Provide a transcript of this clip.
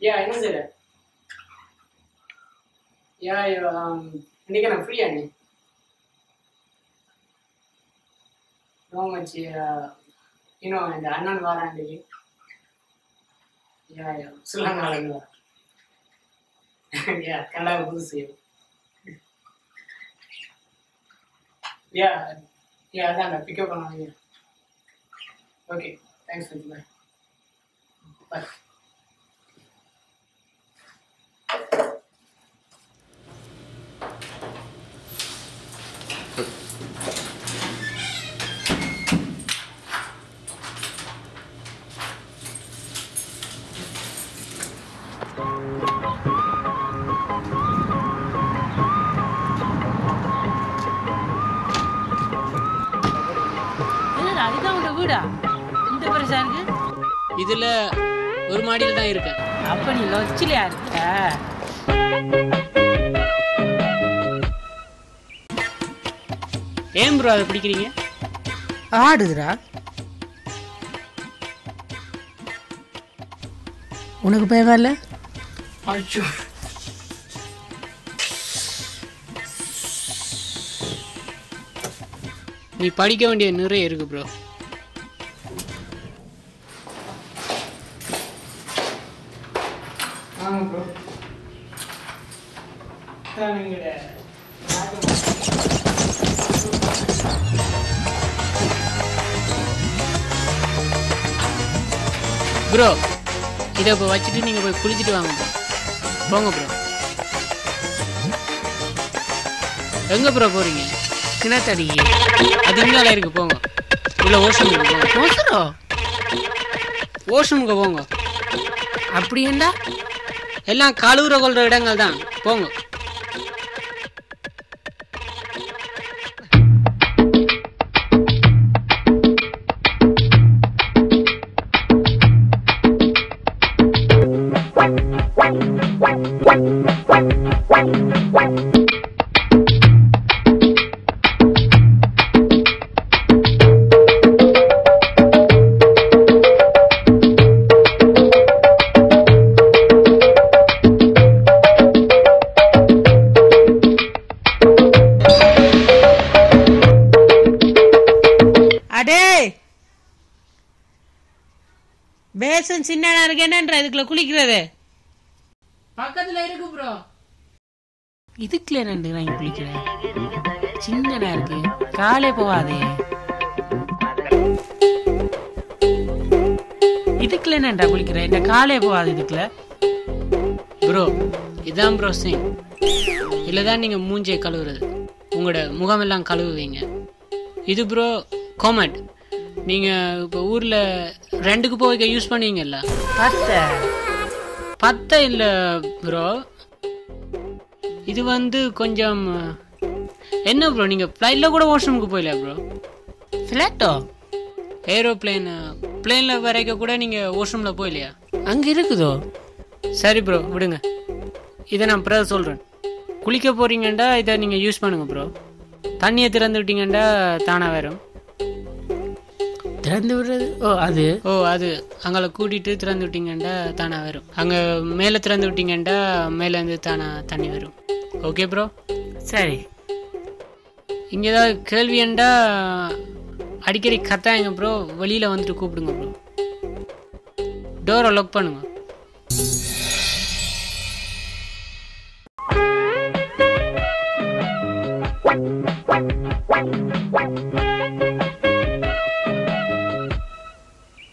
Yeah, I know that. Yeah, இன்னைக்கு நான் ஃப்ரீயா நீ நோ மச் இந்த அண்ணன் வாரேன் இன்னைக்கு. யா சொல்லுங்க நாளைக்கு யா கனடா புதுசு. யா யா அதான் பிக்கப் பண்ணுவாங்க. ஓகே தேங்க்ஸ் ஃபார் பாய் பாய். இதுல ஒரு மாடியில் தான் இருக்கேன். அப்ப நீ லொச்சிலியா இருக்க? ஏன் ப்ரோ அதை பிடிக்கிறீங்க? ஆடுதுரா உனக்கு பயவல்ல? அச்சோ நீ படிக்க வேண்டிய நிறைய இருக்கு ப்ரோ. ப்ரோ ப்ரோ இதை இப்போ வச்சுட்டு நீங்கள் போய் குளிச்சுட்டு வாங்க ப்ரோ. போங்க ப்ரோ. எங்கே ப்ரோ போகிறீங்க? கிணத்தடி அது இங்கே இருக்கு, போங்க. இல்லை ஓஷனுக்கு போங்க. ஓஷனுக்கு போங்க. அப்படி என்ன? எல்லாம் கழுவுற கொள்ற இடங்கள் தான், போங்க. பேசன் சின்னனா இருக்கு, என்னன்ற இதுக்குள்ள குளிக்கிறது பக்கத்துல இருக்கு ப்ரோ. இதுக்குள்ள என்னண்டு நான் குளிக்கிறேன்? சின்னனா இருக்கு, காலே போவாதே. இதுக்குள்ள என்னண்டா குளிக்கிறேன்? இந்த காலே போவாது இதுக்குள்ள. ப்ரோ இதான் ப்ரோ சிங். இதில் தான் நீங்கள் மூஞ்சியை கழுவுறது, உங்களோட முகமெல்லாம் கழுவுவீங்க. இது ப்ரோ கோமட். நீங்கள் இப்போ ஊரில் ரெண்டுக்கு போய்க்க யூஸ் பண்ணுவீங்கல்ல? பத்த இல்லை ப்ரோ, இது வந்து கொஞ்சம் என்ன ப்ரோ, நீங்கள் ஃப்ளைட்டில் கூட வாஷ்ரூமுக்கு போயில ப்ரோ? ஃப்ளைட்டோ? பிளேனில் வரைக்கும் கூட நீங்கள் வாஷ்ரூமில் போயிலையா? அங்கே இருக்குதோ? சரி ப்ரோ விடுங்க, இதை நான் பிறகு சொல்கிறேன். குளிக்க போகிறீங்கண்டா இதை நீங்கள் யூஸ் பண்ணுங்க ப்ரோ. தண்ணியை திறந்து விட்டீங்கண்டா தானாக வரும். திறந்து விடுறது? அது அங்கே கூட்டிகிட்டு திறந்து விட்டீங்கண்டா தானாக வரும். அங்கே மேலே திறந்து விட்டீங்கண்டா மேலேருந்து தானாக தண்ணி வரும். Okay bro? சரி. இங்கே ஏதாவது கேள்வியண்டா அடிக்கடி கத்தாங்க ப்ரோ, வெளியில் வந்துட்டு கூப்பிடுங்க ப்ரோ. டோரை லாக் பண்ணுங்க.